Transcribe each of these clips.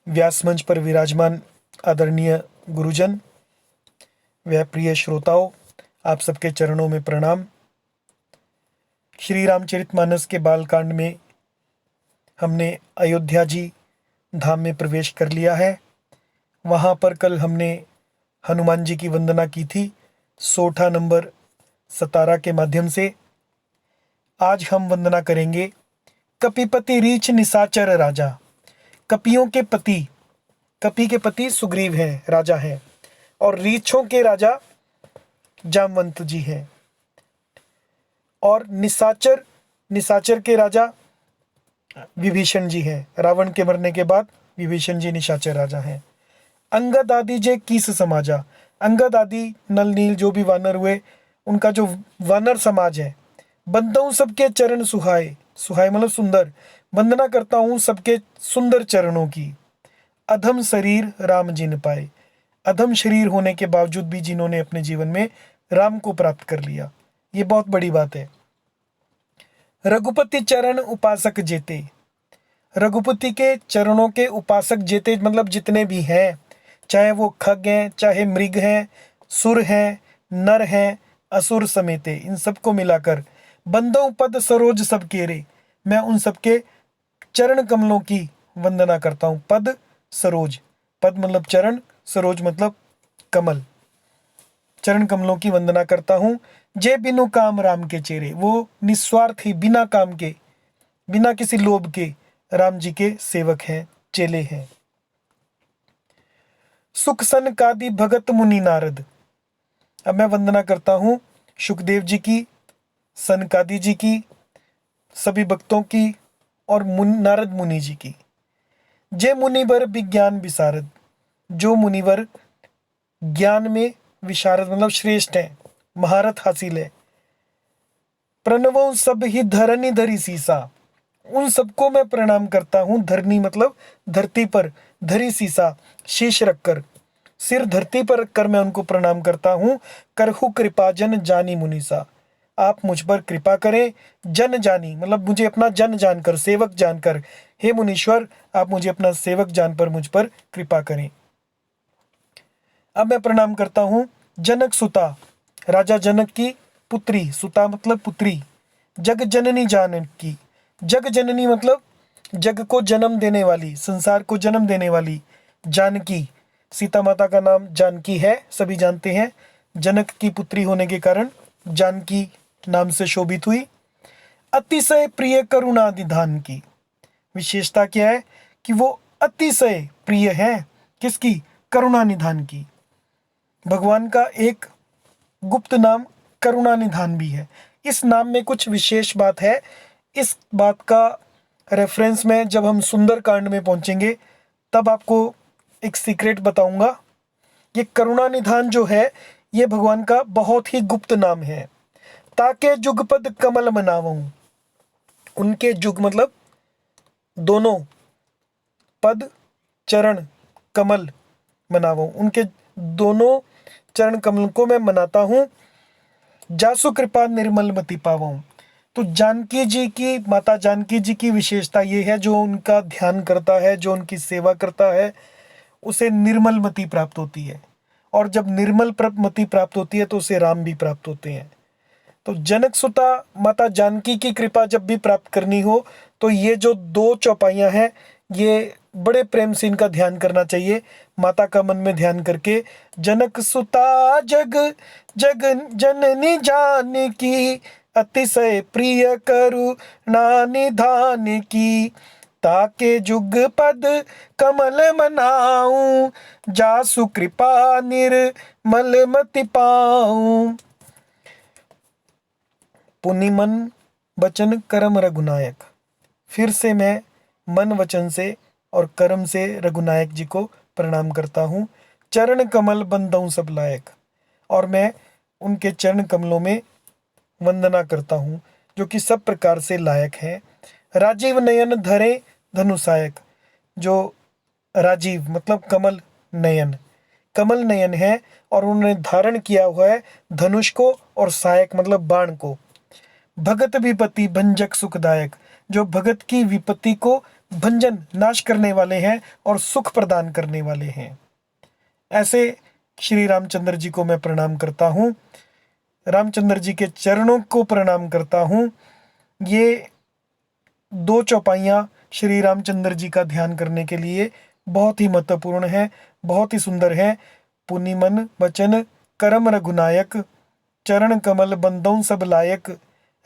व्यास मंच पर विराजमान आदरणीय गुरुजन व प्रिय श्रोताओं, आप सबके चरणों में प्रणाम। श्री रामचरितमानस के बालकांड में हमने अयोध्या जी धाम में प्रवेश कर लिया है। वहाँ पर कल हमने हनुमान जी की वंदना की थी सोठा नंबर 17 के माध्यम से। आज हम वंदना करेंगे कपिपति रीछ निशाचर राजा। कपियों के पति, कपि के पति सुग्रीव हैं, राजा हैं, और रीछों के राजा जामवंत जी हैं। और निशाचर, निशाचर के राजा विभीषण जी हैं। रावण के मरने के बाद विभीषण जी निशाचर राजा हैं। अंगद आदि जे कीस समाजा। अंगद आदि नल नील जो भी वानर हुए, उनका जो वानर समाज है। बंदों सबके चरण सुहाए, सुहाए मतलब सुंदर। वंदना करता हूँ सबके सुंदर चरणों की। अधम शरीर राम जिन पाए। अधम शरीर होने के बावजूद भी जिन्होंने अपने जीवन में राम को प्राप्त कर लिया, ये बहुत बड़ी बात है। रघुपति चरण उपासक जेते। रघुपति के चरणों के उपासक जेते मतलब जितने भी हैं, चाहे वो खग हैं, चाहे मृग हैं, सुर हैं, नर हैं, असुर समेते, इन सबको मिलाकर बंदों पद सरोज सब केरे। मैं उन सबके चरण कमलों की वंदना करता हूँ। पद सरोज, पद मतलब चरण, सरोज मतलब कमल, चरण कमलों की वंदना करता हूँ। जे बिनु काम राम के चेरे, वो निस्वार्थी बिना काम के, बिना किसी लोभ के राम जी के सेवक हैं, चेले हैं। सुख सन कादि भगत मुनि नारद। अब मैं वंदना करता हूँ सुखदेव जी की, सनकादि जी की, सभी भक्तों की, और नारद मुनि जी की। जे मुनिवर विज्ञान विशारद। जो मुनिवर ज्ञान में विशारद मतलब श्रेष्ठ है, महारत हासिल है। प्रणवों सब ही धरनी धरी सीसा। उन सबको मैं प्रणाम करता हूँ। धरनी मतलब धरती पर, धरी सीसा शीश रखकर, सिर धरती पर रखकर मैं उनको प्रणाम करता हूँ। करहु कृपा जन जानी मुनीसा। आप मुझ पर कृपा करें। जन जानी मतलब मुझे अपना जन जानकर, सेवक जानकर। हे मुनीश्वर, आप मुझे अपना सेवक जानकर मुझ पर कृपा करें। अब मैं प्रणाम करता हूँ जनक सुता, राजा जनक की पुत्री। सुता मतलब पुत्री। जग जननी जानकी। जग जननी मतलब जग को जन्म देने वाली, संसार को जन्म देने वाली जानकी। सीता माता का नाम जानकी है, सभी जानते हैं। जनक की पुत्री होने के कारण जानकी नाम से शोभित हुई। अतिशय प्रिय करुणा निधान की। विशेषता क्या है कि वो अतिशय प्रिय है, किसकी? करुणा निधान की। भगवान का एक गुप्त नाम करुणा निधान भी है। इस नाम में कुछ विशेष बात है। इस बात का रेफरेंस में जब हम सुंदर कांड में पहुंचेंगे तब आपको एक सीक्रेट बताऊंगा। ये करुणा निधान जो है, ये भगवान का बहुत ही गुप्त नाम है। ताके जुगपद कमल मनावूं। उनके जुग मतलब दोनों, पद चरण, कमल मनावूं, उनके दोनों चरण कमल को मैं मनाता हूँ। जासु कृपा निर्मल मति पावूं। तो जानकी जी की, माता जानकी जी की विशेषता ये है, जो उनका ध्यान करता है, जो उनकी सेवा करता है, उसे निर्मल मति प्राप्त होती है। और जब निर्मल मति प्राप्त होती है तो उसे राम भी प्राप्त होते हैं। तो जनक सुता माता जानकी की कृपा जब भी प्राप्त करनी हो तो ये जो दो चौपाइयाँ हैं, ये बड़े प्रेम से इनका ध्यान करना चाहिए। माता का मन में ध्यान करके, जनक सुता जग जग जननी जानकी, अतिशय प्रिय करुणा निधान की। ताके जुग पद कमल मनाऊं, जासु कृपा निर्मल मति पाऊं। पुनि मन वचन कर्म रघुनायक। फिर से मैं मन वचन से और कर्म से रघुनायक जी को प्रणाम करता हूँ। चरण कमल बंदऊं सब लायक। और मैं उनके चरण कमलों में वंदना करता हूँ जो कि सब प्रकार से लायक हैं। राजीव नयन धरे धनुषायक। जो राजीव मतलब कमल नयन, कमल नयन है और उन्होंने धारण किया हुआ है धनुष को, और सायक मतलब बाण को। भगत विपत्ति भंजक सुखदायक। जो भगत की विपत्ति को भंजन नाश करने वाले हैं और सुख प्रदान करने वाले हैं। ऐसे श्री रामचंद्र जी को मैं प्रणाम करता हूँ, रामचंद्र जी के चरणों को प्रणाम करता हूँ। ये 2 चौपाइयाँ श्री रामचंद्र जी का ध्यान करने के लिए बहुत ही महत्वपूर्ण है, बहुत ही सुंदर है। पुनि मन वचन करम रघुनायक, चरण कमल बंदों सब लायक,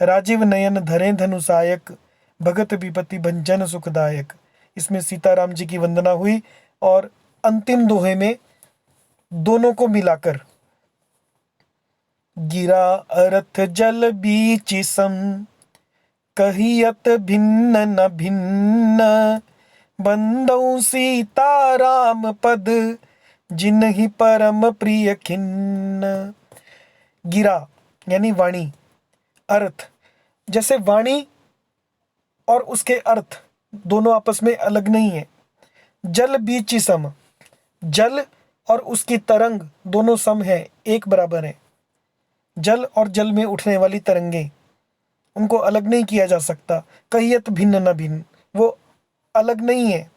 राजीव नयन धरे धनुषायक, भगत विपति भंजन सुखदायक। इसमें सीताराम जी की वंदना हुई और अंतिम दोहे में दोनों को मिलाकर, गिरा अर्थ जल बीच सम, कहियत भिन्न न भिन्न, बंदौ सीताराम पद, जिन्हि परम प्रिय खिन्न। गिरा यानी वाणी, अर्थ, जैसे वाणी और उसके अर्थ दोनों आपस में अलग नहीं है। जल बीच सम, जल और उसकी तरंग दोनों सम है, एक बराबर है। जल और जल में उठने वाली तरंगे, उनको अलग नहीं किया जा सकता। कहियत भिन्न न भिन्न, वो अलग नहीं है।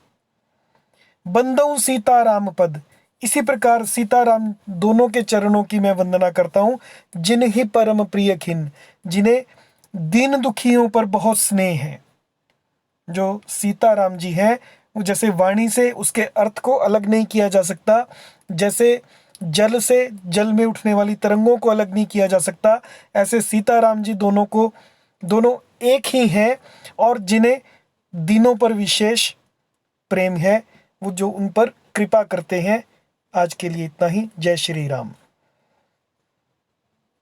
बंदौ सीताराम पद, इसी प्रकार सीताराम दोनों के चरणों की मैं वंदना करता हूँ। जिन्हि परम प्रिय खिन, जिन्हें दीन दुखियों पर बहुत स्नेह है। जो सीताराम जी हैं, वो जैसे वाणी से उसके अर्थ को अलग नहीं किया जा सकता, जैसे जल से जल में उठने वाली तरंगों को अलग नहीं किया जा सकता, ऐसे सीताराम जी दोनों एक ही हैं। और जिन्हें दीनों पर विशेष प्रेम है, वो जो उन पर कृपा करते हैं। आज के लिए इतना ही। जय श्री राम।